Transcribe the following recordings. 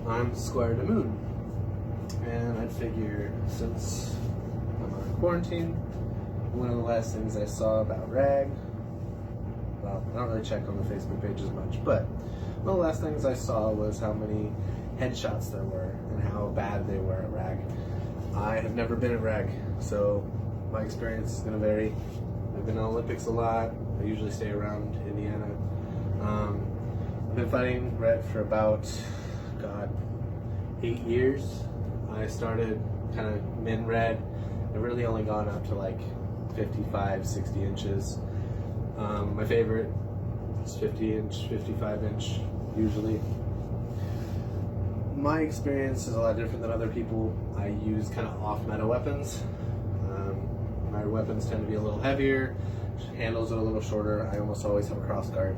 I'm square to moon. And I'd figure since I'm on quarantine, one of the last things I saw about RAG, well, I don't really check on the Facebook page as much, but one of the last things I saw was how many headshots there were and how bad they were at RAG. I have never been at RAG, so my experience is going to vary. I've been to Olympics a lot. I usually stay around Indiana. I've been fighting red for about, 8 years. I started kind of min red. I've really only gone up to like 55, 60 inches. My favorite is 50 inch, 55 inch usually. My experience is a lot different than other people. I use kind of off-meta weapons. My weapons tend to be a little heavier, handles are a little shorter. I almost always have a cross guard.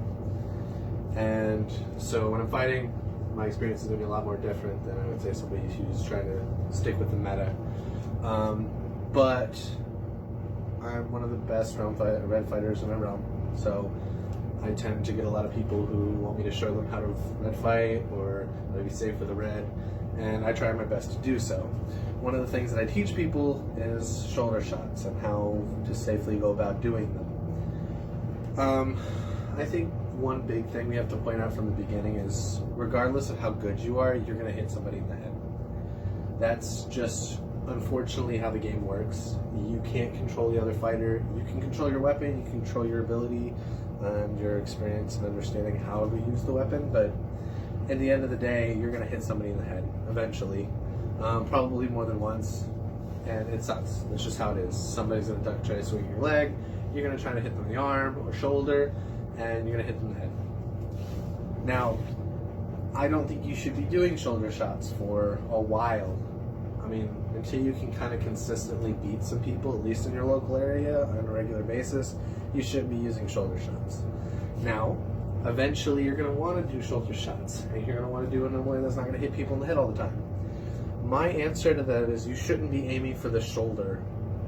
And so when I'm fighting, my experience is going to be a lot more different than I would say somebody who's trying to stick with the meta. But I'm one of the best red fighters in my realm. So I tend to get a lot of people who want me to show them how to red fight or how to be safe with a red, and I try my best to do so. One of the things that I teach people is shoulder shots and how to safely go about doing them. I think one big thing we have to point out from the beginning is regardless of how good you are, you're going to hit somebody in the head. That's just unfortunately how the game works. You can't control the other fighter. You can control your weapon, you can control your ability and your experience and understanding how to use the weapon, but at the end of the day, you're going to hit somebody in the head eventually, probably more than once, and it sucks. It's just how it is. Somebody's going to try to swing your leg, you're going to try to hit them in the arm or shoulder, and you're going to hit them in the head. Now, I don't think you should be doing shoulder shots for a while. I mean, until you can kind of consistently beat some people, at least in your local area, on a regular basis, you shouldn't be using shoulder shots. Now, eventually you're going to want to do shoulder shots, and you're going to want to do it in a way that's not going to hit people in the head all the time. My answer to that is you shouldn't be aiming for the shoulder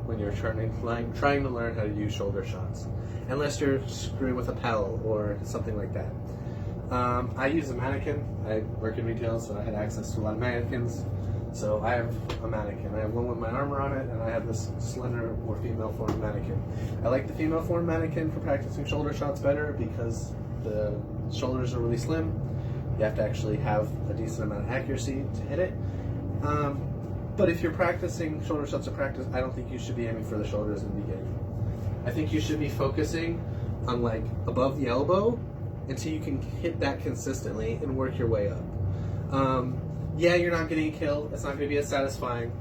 when you're trying to learn how to use shoulder shots, unless you're screwing with a PEL or something like that. I use a mannequin. I work in retail, so I had access to a lot of mannequins. So I have a mannequin. I have one with my armor on it, and I have this slender, more female form mannequin. I like the female form mannequin for practicing shoulder shots better because the shoulders are really slim. You have to actually have a decent amount of accuracy to hit it. But if you're practicing shoulder shots to practice, I don't think you should be aiming for the shoulders in the beginning. I think you should be focusing on like above the elbow until you can hit that consistently and work your way up. Yeah, you're not getting a kill. It's not going to be as satisfying,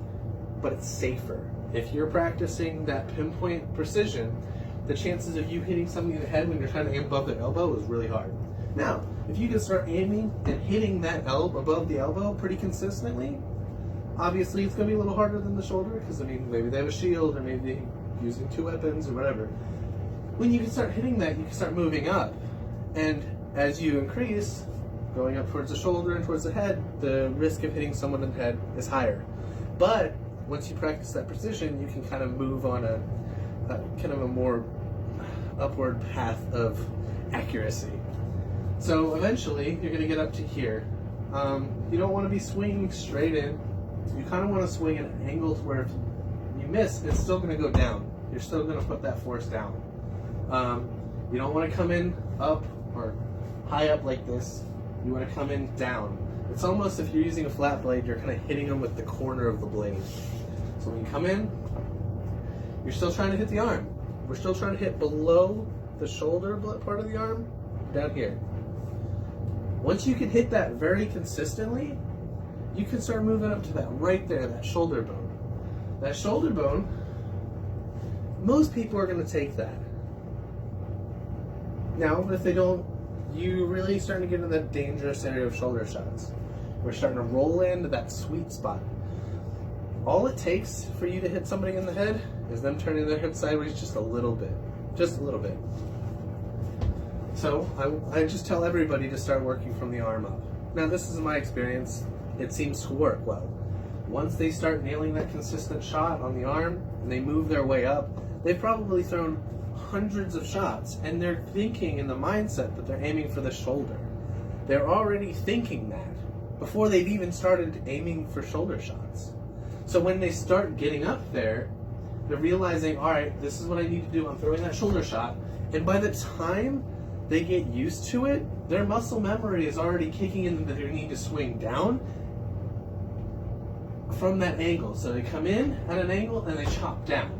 but it's safer. If you're practicing that pinpoint precision, the chances of you hitting somebody in the head when you're trying to aim above the elbow is really hard. Now, if you can start aiming and hitting that above the elbow pretty consistently, obviously it's going to be a little harder than the shoulder because, I mean, maybe they have a shield or maybe they're using two weapons or whatever. When you can start hitting that, you can start moving up. And as you increase, going up towards the shoulder and towards the head, the risk of hitting someone in the head is higher. But once you practice that precision, you can kind of move on a kind of a more upward path of accuracy. So eventually, you're going to get up to here. You don't want to be swinging straight in. You kind of want to swing at an angle to where if you miss, it's still going to go down. You're still going to put that force down. You don't want to come in up or high up like this. You want to come in down. It's almost if you're using a flat blade, you're kind of hitting them with the corner of the blade. So when you come in, you're still trying to hit the arm. We're still trying to hit below the shoulder part of the arm, down here. Once you can hit that very consistently, you can start moving up to that right there, that shoulder bone. That shoulder bone, most people are going to take that. Now, if they don't, you're really starting to get into that dangerous area of shoulder shots. We're starting to roll into that sweet spot. All it takes for you to hit somebody in the head is them turning their head sideways just a little bit. Just a little bit. So I just tell everybody to start working from the arm up. Now this is my experience. It seems to work well. Once they start nailing that consistent shot on the arm and they move their way up, they've probably thrown hundreds of shots and they're thinking in the mindset that they're aiming for the shoulder. They're already thinking that. before they've even started aiming for shoulder shots. So when they start getting up there, they're realizing, all right, this is what I need to do. I'm throwing that shoulder shot. And by the time they get used to it, their muscle memory is already kicking in that they need to swing down from that angle. So they come in at an angle and they chop down.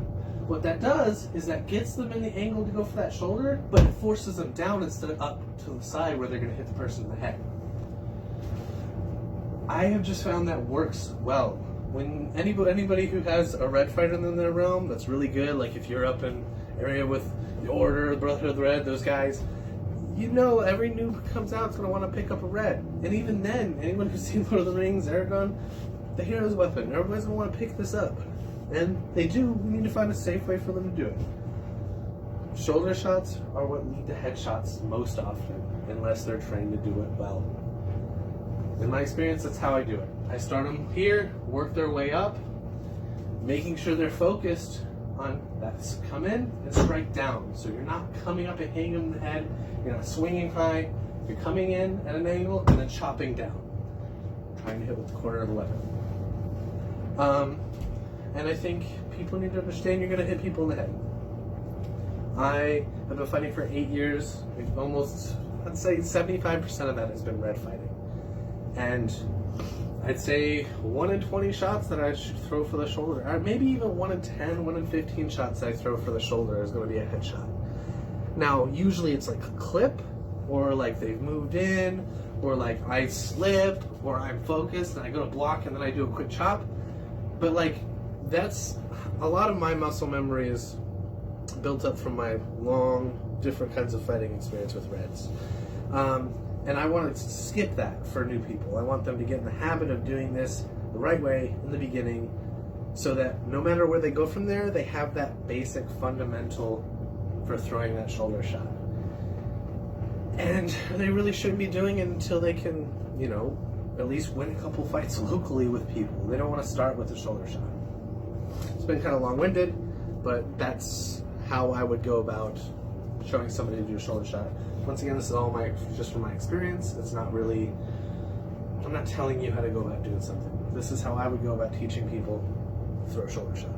What that does is that gets them in the angle to go for that shoulder, but it forces them down instead of up to the side where they're going to hit the person in the head. I have just found that works well. When anybody who has a red fighter in their realm, that's really good. Like if you're up in area with the Order, the Brotherhood of the Red, those guys, you know every noob who comes out is going to want to pick up a red. And even then, anyone who's seen Lord of the Rings, Aragorn, the hero's weapon, everybody's going to want to pick this up. And they do. We need to find a safe way for them to do it. Shoulder shots are what lead to headshots most often, unless they're trained to do it well. In my experience, that's how I do it. I start them here, work their way up, making sure they're focused on that's come in and strike down. So you're not coming up and hitting them in the head, you're not swinging high, you're coming in at an angle and then chopping down, trying to hit with the corner of the weapon. And I think people need to understand you're going to hit people in the head. I have been fighting for 8 years. Almost, I'd say 75% of that has been red fighting. And I'd say 1 in 20 shots that I should throw for the shoulder, or maybe even 1 in 10, 1 in 15 shots that I throw for the shoulder is going to be a headshot. Now, usually it's like a clip, or like they've moved in, or like I slip, or I'm focused and I go to block and then I do a quick chop. But like, that's a lot of my muscle memory is built up from my long, different kinds of fighting experience with Reds. And I want to skip that for new people. I want them to get in the habit of doing this the right way in the beginning so that no matter where they go from there, they have that basic fundamental for throwing that shoulder shot. And they really shouldn't be doing it until they can, you know, at least win a couple fights locally with people. They don't want to start with the shoulder shot. It's been kind of long-winded, but that's how I would go about showing somebody to do a shoulder shot. Once again, this is all just from my experience. It's not really, I'm not telling you how to go about doing something. This is how I would go about teaching people to throw a shoulder shot.